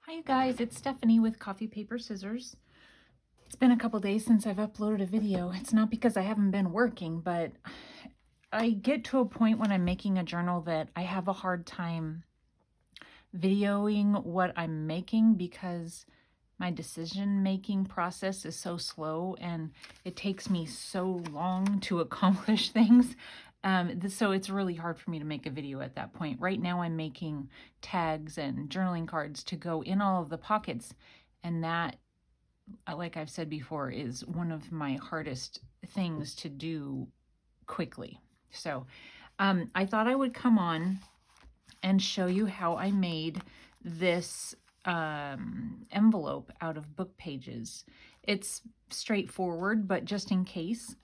Hi you guys, it's Stephanie with Coffee Paper Scissors. It's been a couple days since I've uploaded a video. It's not because I haven't been working, but I get to a point when I'm making a journal that I have a hard time videoing what I'm making because my decision-making process is so slow and it takes me so long to accomplish things. So it's really hard for me to make a video at that point. Right now I'm making tags and journaling cards to go in all of the pockets, and that, like I've said before, is one of my hardest things to do quickly. So I thought I would come on and show you how I made this envelope out of book pages. It's straightforward, but just in case,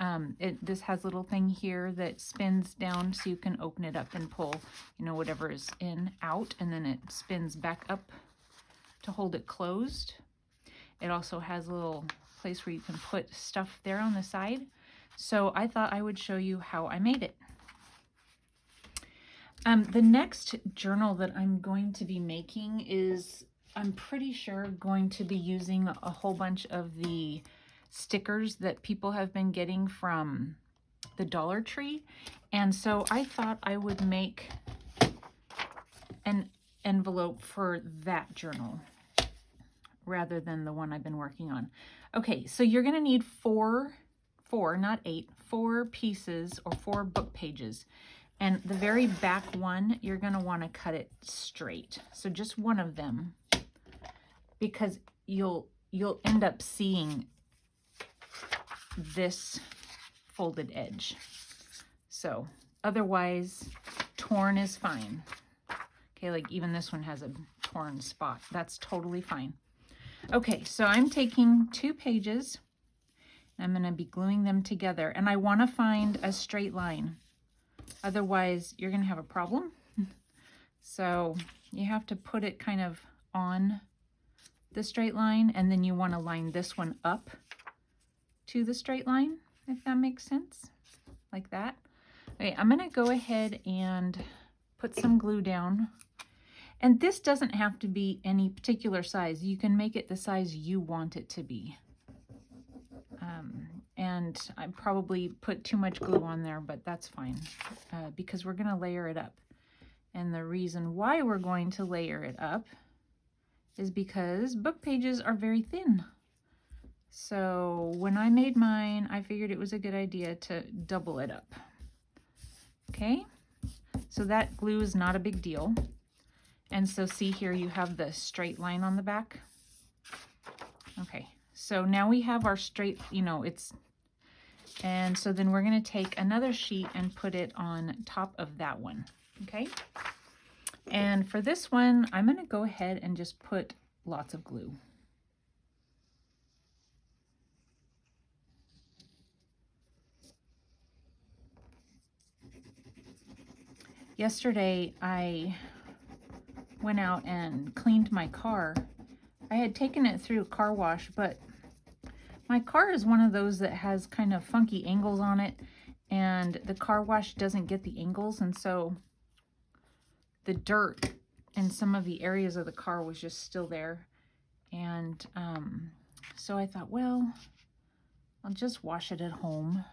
this has a little thing here that spins down so you can open it up and pull, whatever is in out, and then it spins back up to hold it closed. It also has a little place where you can put stuff there on the side. So I thought I would show you how I made it. The next journal that I'm going to be making is, I'm pretty sure, going to be using a whole bunch of the stickers that people have been getting from the Dollar Tree. And so I thought I would make an envelope for that journal rather than the one I've been working on. Okay, so you're going to need four, not eight, 4 pieces or 4 book pages. And the very back one, you're going to want to cut it straight. So just one of them, because you'll end up seeing this folded edge. So otherwise, torn is fine. Okay, like even this one has a torn spot. That's totally fine. Okay, so I'm taking 2 pages. I'm going to be gluing them together, and I want to find a straight line. Otherwise, you're going to have a problem. So you have to put it kind of on the straight line, and then you want to line this one up to the straight line, if that makes sense, like that. Okay, I'm going to go ahead and put some glue down. And this doesn't have to be any particular size. You can make it the size you want it to be. And I probably put too much glue on there, but that's fine because we're going to layer it up. And the reason why we're going to layer it up is because book pages are very thin. So when I made mine, I figured it was a good idea to double it up. Okay, so that glue is not a big deal. And so see here, you have the straight line on the back. Okay, so now we have our straight, and so then we're going to take another sheet and put it on top of that one. Okay, and for this one, I'm going to go ahead and just put lots of glue. Yesterday, I went out and cleaned my car. I had taken it through a car wash, but my car is one of those that has kind of funky angles on it, and the car wash doesn't get the angles, and so the dirt in some of the areas of the car was just still there. And so I thought, well, I'll just wash it at home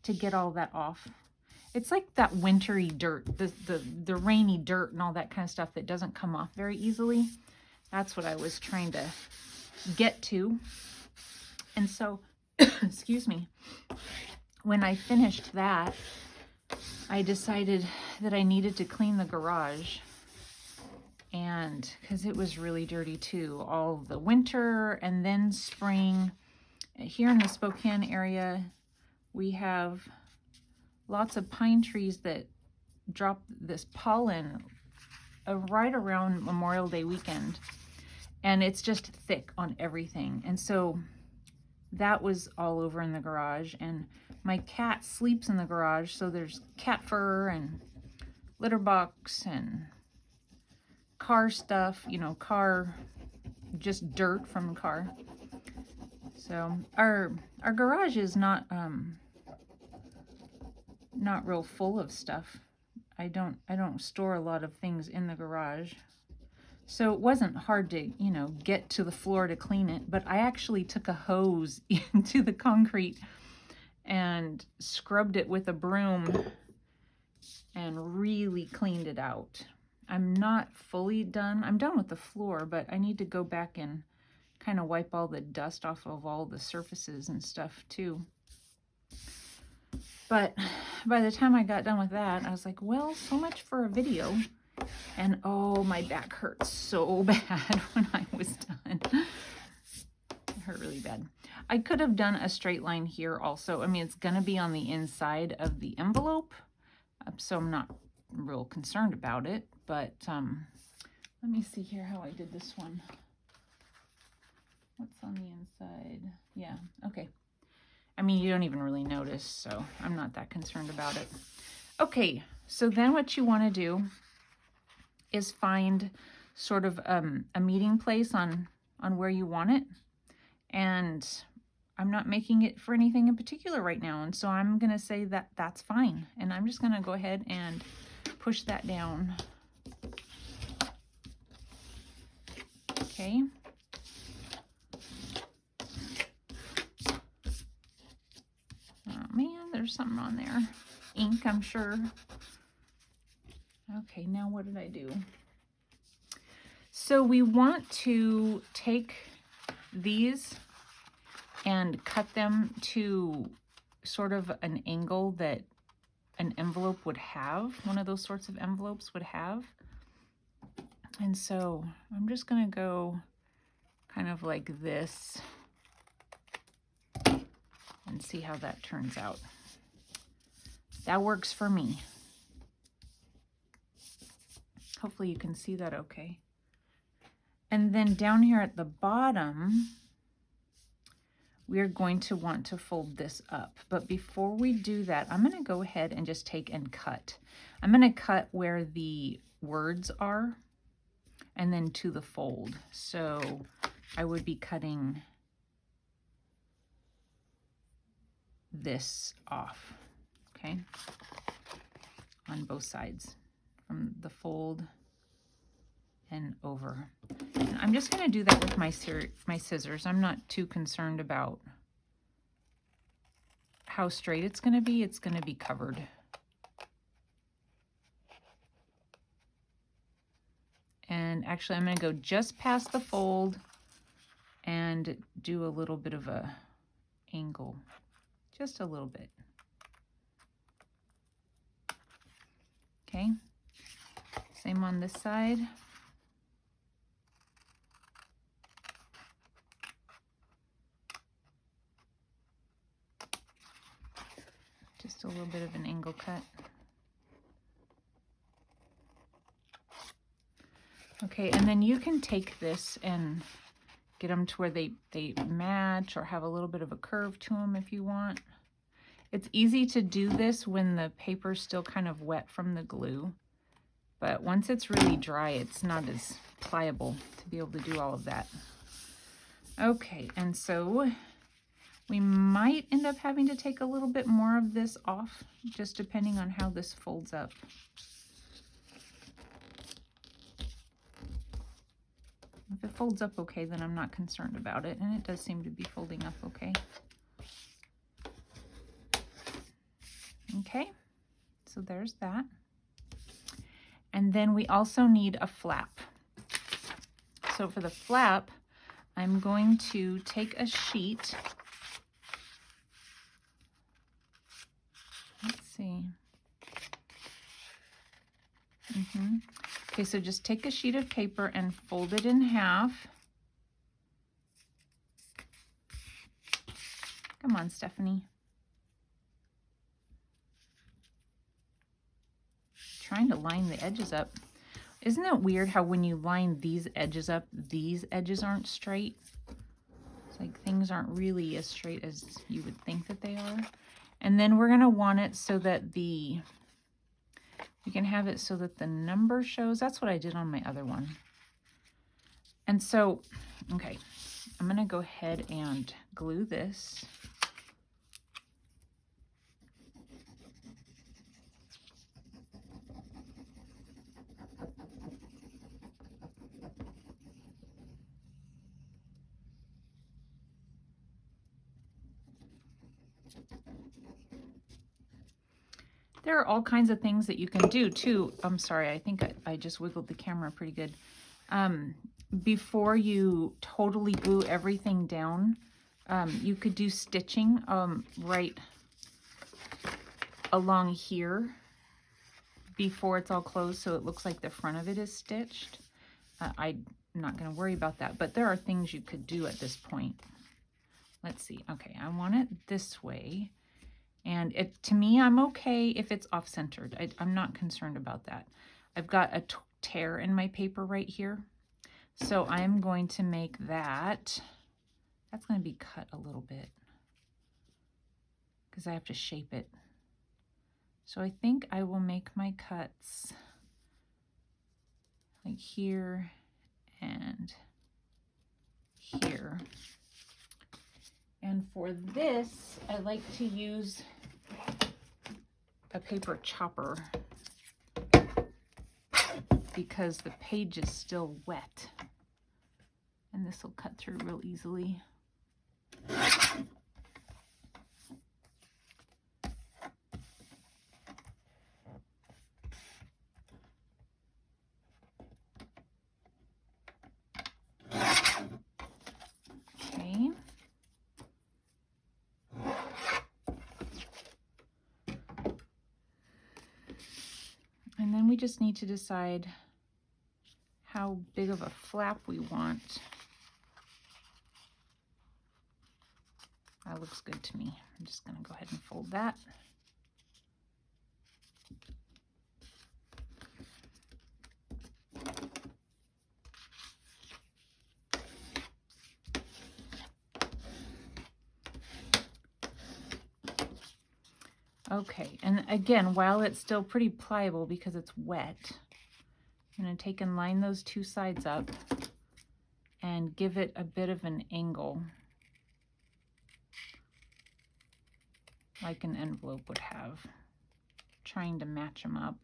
to get all that off. It's like that wintry dirt, the rainy dirt and all that kind of stuff that doesn't come off very easily. That's what I was trying to get to. And so, excuse me, when I finished that, I decided that I needed to clean the garage. And because it was really dirty too, all the winter and then spring. Here in the Spokane area, we have lots of pine trees that drop this pollen right around Memorial Day weekend, and it's just thick on everything. And so that was all over in the garage, and my cat sleeps in the garage, so there's cat fur and litter box and car stuff, car, just dirt from the car. So our garage is not real full of stuff. I don't store a lot of things in the garage. So it wasn't hard to, you know, get to the floor to clean it, but I actually took a hose into the concrete and scrubbed it with a broom and really cleaned it out. I'm not fully done. I'm done with the floor, but I need to go back and kind of wipe all the dust off of all the surfaces and stuff too. But by the time I got done with that, I was like, well, so much for a video. And oh, my back hurt so bad when I was done. It hurt really bad. I could have done a straight line here also. I mean, it's going to be on the inside of the envelope, so I'm not real concerned about it. But let me see here how I did this one. What's on the inside? Yeah, okay. I mean, you don't even really notice, so I'm not that concerned about it. Okay, so then what you want to do is find sort of a meeting place on where you want it. And I'm not making it for anything in particular right now, and so I'm going to say that that's fine. And I'm just going to go ahead and push that down. Okay. Oh man, there's something on there. Ink, I'm sure. Okay, now what did I do? So we want to take these and cut them to sort of an angle that an envelope would have, one of those sorts of envelopes would have. And so I'm just going to go kind of like this and see how that turns out. That works for me. Hopefully you can see that okay. And then down here at the bottom, we are going to want to fold this up. But before we do that, I'm going to go ahead and just take and cut. I'm going to cut where the words are and then to the fold. So I would be cutting this off, okay, on both sides from the fold and over. And I'm just going to do that with my scissors. I'm not too concerned about how straight it's going to be. It's going to be covered. And actually, I'm going to go just past the fold and do a little bit of a angle, just a little bit. Okay, same on this side. Just a little bit of an angle cut. Okay, and then you can take this and get them to where they match or have a little bit of a curve to them if you want. It's easy to do this when the paper's still kind of wet from the glue, but once it's really dry, it's not as pliable to be able to do all of that. Okay, and so we might end up having to take a little bit more of this off, just depending on how this folds up. If it folds up okay, then I'm not concerned about it, and it does seem to be folding up okay. Okay, so there's that. And then we also need a flap. So for the flap, I'm going to take a sheet. Let's see. Okay, so just take a sheet of paper and fold it in half. Come on, Stephanie. Trying to line the edges up. Isn't it weird how when you line these edges up, these edges aren't straight? It's like things aren't really as straight as you would think that they are. And then we're going to want it so that we can have it so that the number shows. That's what I did on my other one. And so, okay, I'm going to go ahead and glue this. There are all kinds of things that you can do too. I'm sorry, I think I just wiggled the camera pretty good. Before you totally glue everything down, you could do stitching right along here before it's all closed, so it looks like the front of it is stitched. I'm not going to worry about that, but there are things you could do at this point. Let's see. Okay, I want it this way. And to me, I'm okay if it's off-centered. I'm not concerned about that. I've got a tear in my paper right here. So I'm going to make that. That's going to be cut a little bit because I have to shape it. So I think I will make my cuts like here and here. And for this, I like to use a paper chopper because the page is still wet. And this will cut through real easily. Okay. And then we just need to decide how big of a flap we want. That looks good to me. I'm just going to go ahead and fold that. Okay, and again, while it's still pretty pliable because it's wet, I'm going to take and line those two sides up and give it a bit of an angle, like an envelope would have, trying to match them up.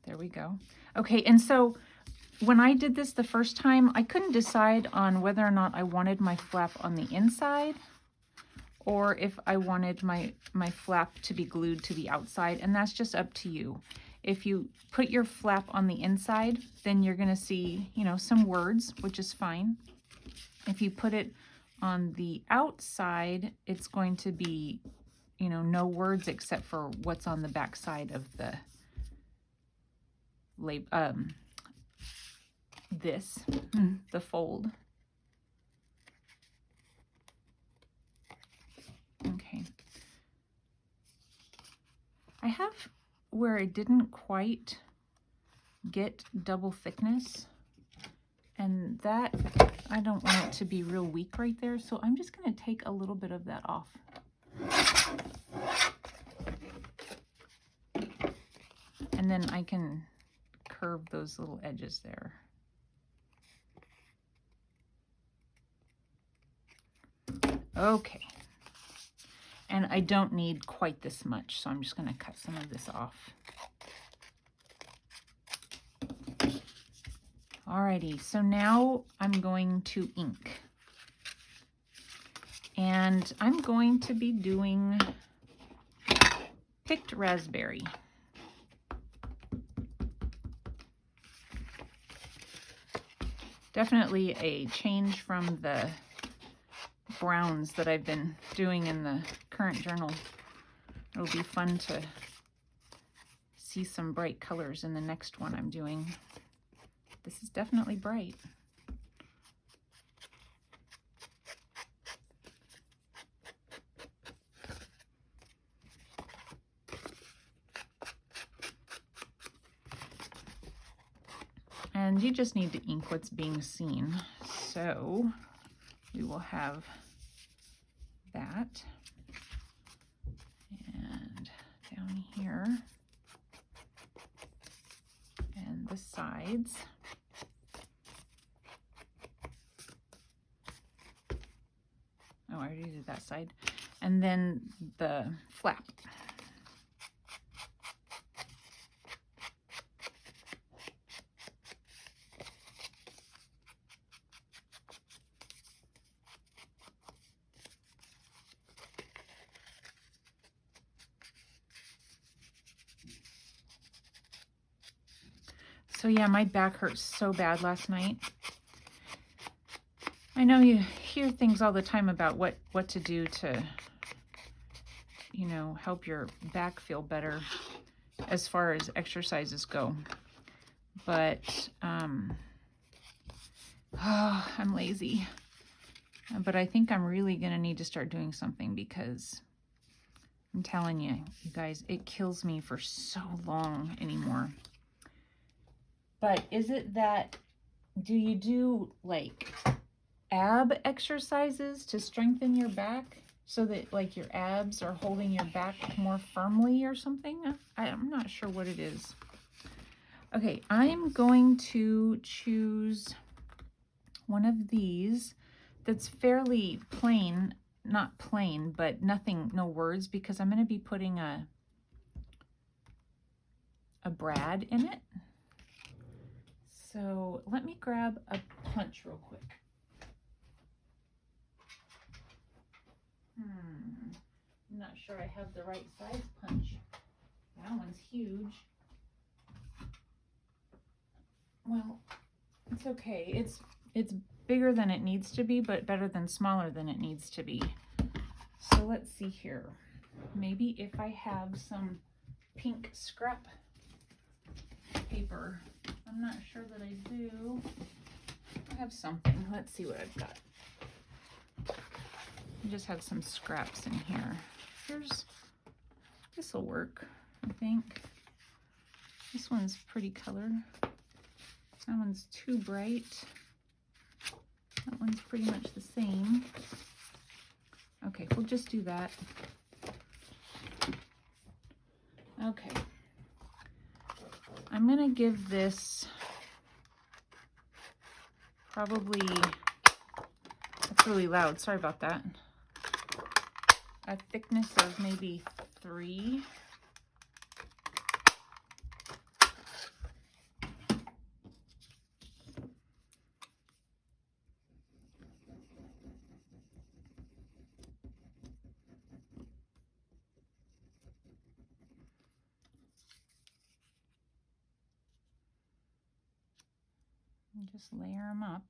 There we go. Okay, and so when I did this the first time, I couldn't decide on whether or not I wanted my flap on the inside or if I wanted my flap to be glued to the outside, and that's just up to you. If you put your flap on the inside, then you're gonna see, you know, some words, which is fine. If you put it on the outside, it's going to be, you know, no words except for what's on the back side of the the fold. Okay. I have where I didn't quite get double thickness, and that I don't want it to be real weak right there, so I'm just going to take a little bit of that off. And then I can curve those little edges there. Okay. And I don't need quite this much, so I'm just going to cut some of this off. Alrighty, so now I'm going to ink. And I'm going to be doing Picked Raspberry. Definitely a change from the browns that I've been doing in the current journal. It'll be fun to see some bright colors in the next one I'm doing. This is definitely bright. And you just need to ink what's being seen. So we will have that. And down here. And the sides. Oh, I already did that side. And then the flap. So yeah, my back hurt so bad last night. I know you hear things all the time about what to do to, you know, help your back feel better as far as exercises go. But I'm lazy. But I think I'm really going to need to start doing something, because I'm telling you, you guys, it kills me for so long anymore. But is it that, do you do like ab exercises to strengthen your back so that like your abs are holding your back more firmly or something? I'm not sure what it is. Okay, I'm going to choose one of these that's fairly plain, not plain, but nothing, no words, because I'm going to be putting a brad in it. So let me grab a punch real quick. I'm not sure I have the right size punch. That one's huge. Well, it's okay. It's bigger than it needs to be, but better than smaller than it needs to be. So let's see here. Maybe if I have some pink scrap paper. I'm not sure that I do. I have something. Let's see what I've got. I just have some scraps in here. This will work, I think. This one's pretty color. That one's too bright. That one's pretty much the same. Okay, we'll just do that. Okay. I'm gonna give this probably, that's really loud, sorry about that, a thickness of maybe 3. And just layer them up.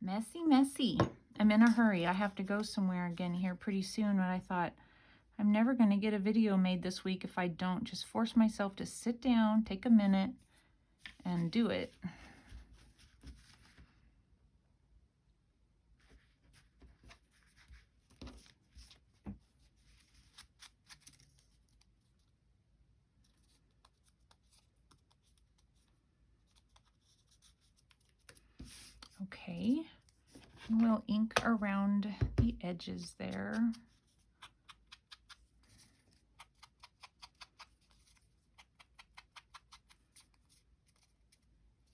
Messy, messy. I'm in a hurry. I have to go somewhere again here pretty soon, but I thought I'm never going to get a video made this week if I don't just force myself to sit down, take a minute, and do it. Okay, and we'll ink around the edges there.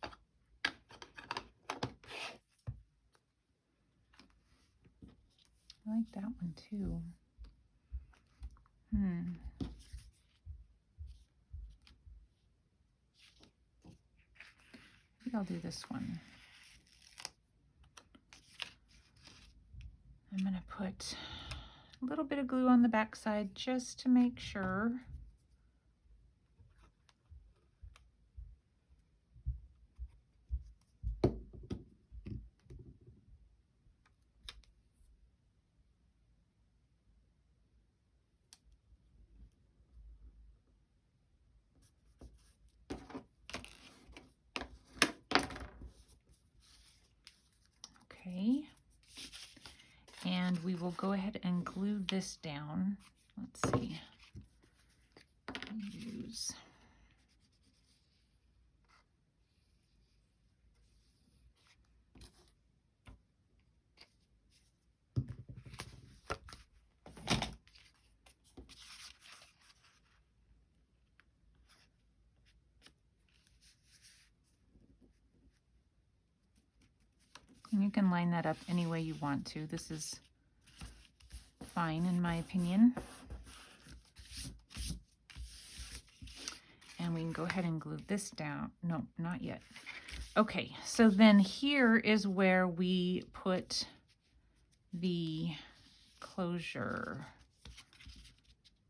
I like that one too. Maybe I'll do this one. I'm going to put a little bit of glue on the back side just to make sure. Okay. And we will go ahead and glue this down. Let's see. Use and you can line that up any way you want to. This is fine in my opinion. And we can go ahead and glue this down. No, not yet. Okay, so then here is where we put the closure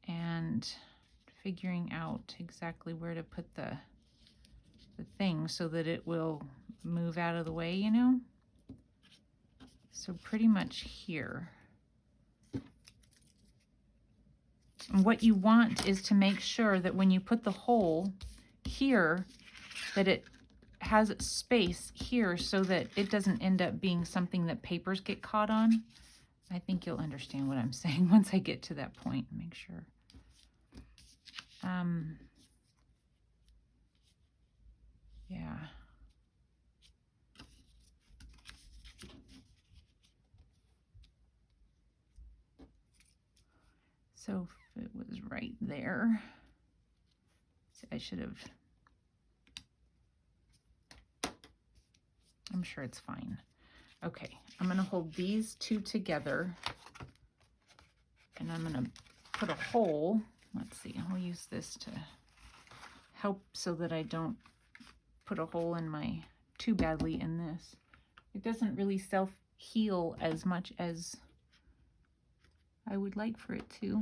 and figuring out exactly where to put the thing so that it will move out of the way, you know? So pretty much here. And what you want is to make sure that when you put the hole here, that it has space here so that it doesn't end up being something that papers get caught on. I think you'll understand what I'm saying once I get to that point. Make sure. Yeah. So if it was right there, I should have, I'm sure it's fine. Okay, I'm gonna hold these two together and I'm gonna put a hole. Let's see, I'll use this to help so that I don't put a hole in my too badly in this. It doesn't really self-heal as much as I would like for it to.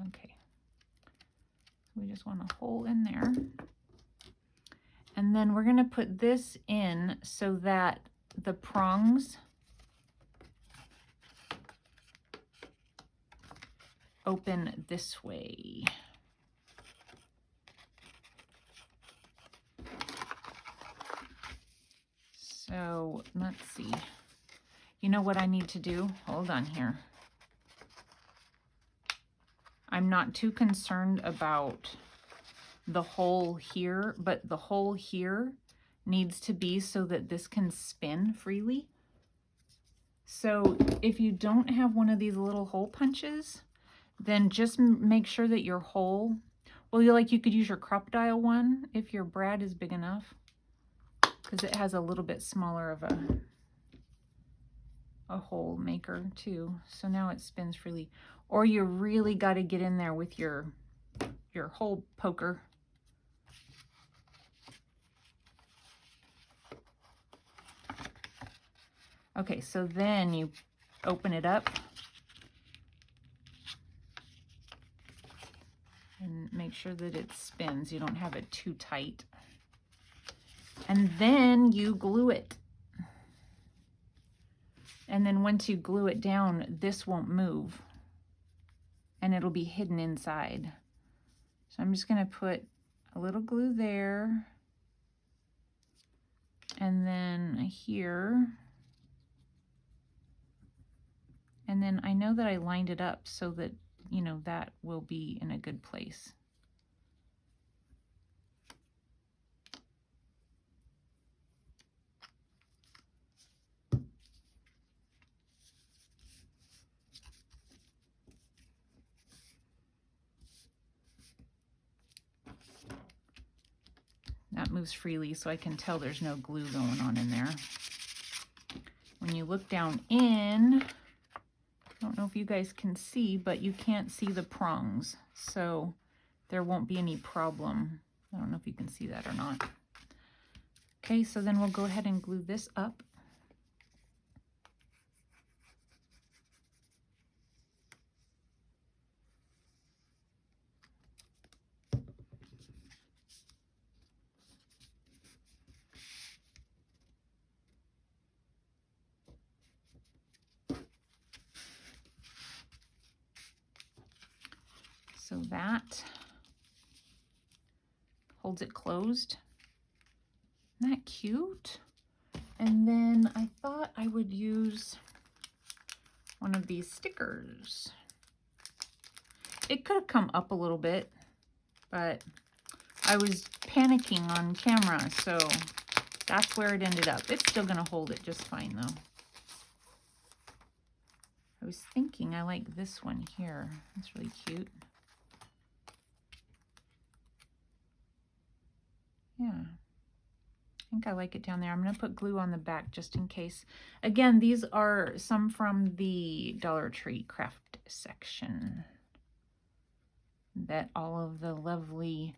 Okay, we just want a hole in there. And then we're gonna put this in so that the prongs open this way. So let's see. You know what I need to do? Hold on here. I'm not too concerned about the hole here, but the hole here needs to be so that this can spin freely. So if you don't have one of these little hole punches, then just make sure that your hole, well, you could use your crop dial one if your brad is big enough, because it has a little bit smaller of a hole maker too. So now it spins freely. Or you really got to get in there with your hole poker. Okay, so then you open it up and make sure that it spins. You don't have it too tight. And then you glue it. And then once you glue it down, this won't move and it'll be hidden inside. So I'm just gonna put a little glue there and then here. And then I know that I lined it up so that, you know, that will be in a good place. That moves freely, so I can tell there's no glue going on in there. When you look down in, I don't know if you guys can see, but you can't see the prongs, so there won't be any problem. I don't know if you can see that or not. Okay, so then we'll go ahead and glue this up. So that holds it closed. Isn't that cute? And then I thought I would use one of these stickers. It could have come up a little bit, but I was panicking on camera, so that's where it ended up. It's still gonna hold it just fine though. I was thinking I like this one here. It's really cute. Yeah. think I like it down there. I'm going to put glue on the back just in case. Again, these are some from the Dollar Tree craft section that all of the lovely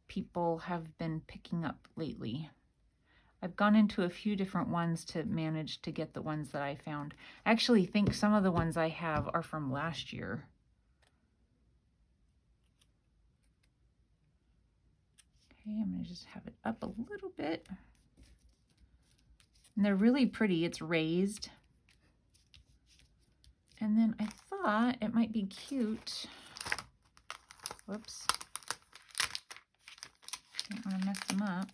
people have been picking up lately. I've gone into a few different ones to manage to get the ones that I found. I actually think some of the ones I have are from last year. Okay, I'm going to just have it up a little bit. And they're really pretty. It's raised. And then I thought it might be cute. Whoops. Don't want to mess them up.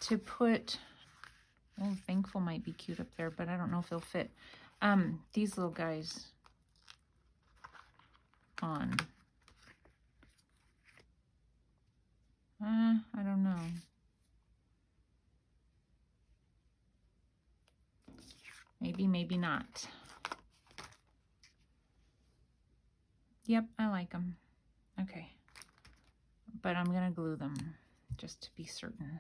To put, oh, Thankful might be cute up there, but I don't know if they'll fit. These little guys on. I don't know. Maybe, maybe not. Yep, I like them. Okay. But I'm going to glue them just to be certain.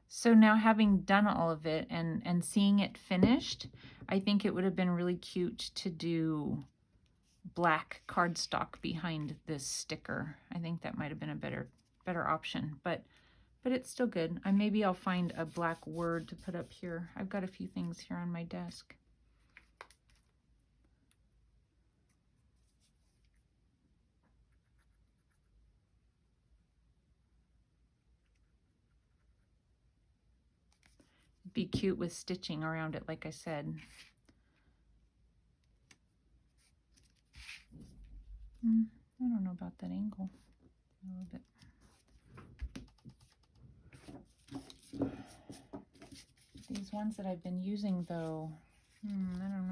So now, having done all of it and seeing it finished, I think it would have been really cute to do black cardstock behind this sticker. I think that might have been a better option, but it's still good. Maybe I'll find a black word to put up here. I've got a few things here on my desk. Be cute with stitching around it, like I said. I don't know about that angle. A little bit. These ones that I've been using, though, I don't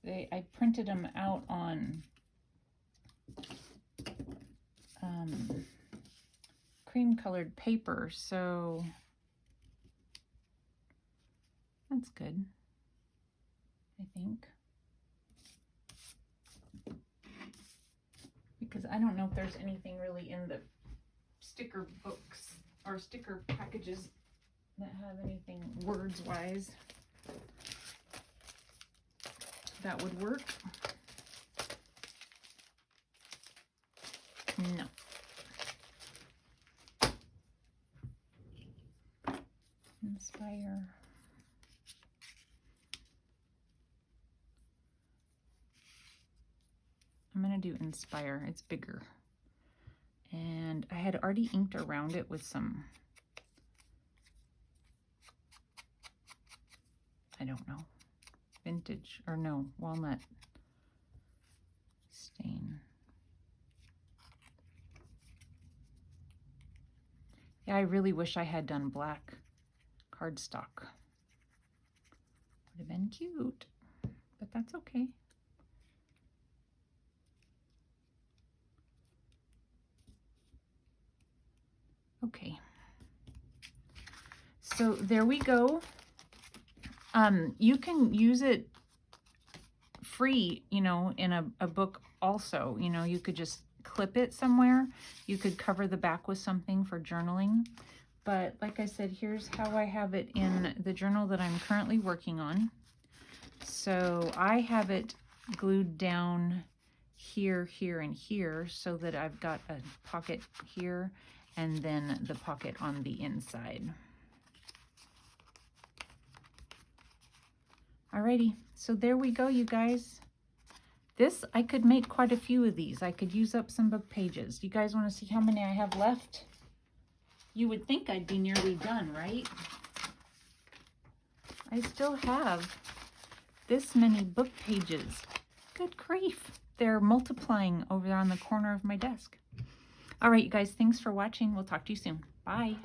know. I printed them out on cream colored paper, so that's good, I think. Because I don't know if there's anything really in the sticker books or sticker packages that have anything words-wise that would work. No. Inspire. I'm going to do Inspire. It's bigger. And I had already inked around it with some, I don't know, vintage, or no, walnut stain. Yeah, I really wish I had done black cardstock. Would have been cute, but that's okay. Okay, so there we go. You can use it free, you know, in a book also. You know, you could just clip it somewhere. You could cover the back with something for journaling. But like I said, here's how I have it in the journal that I'm currently working on. So I have it glued down here, here, and here so that I've got a pocket here and then the pocket on the inside. Alrighty, so there we go, you guys. This, I could make quite a few of these. I could use up some book pages. You guys want to see how many I have left? You would think I'd be nearly done, right? I still have this many book pages. Good grief. They're multiplying over there on the corner of my desk. All right, you guys, thanks for watching. We'll talk to you soon. Bye.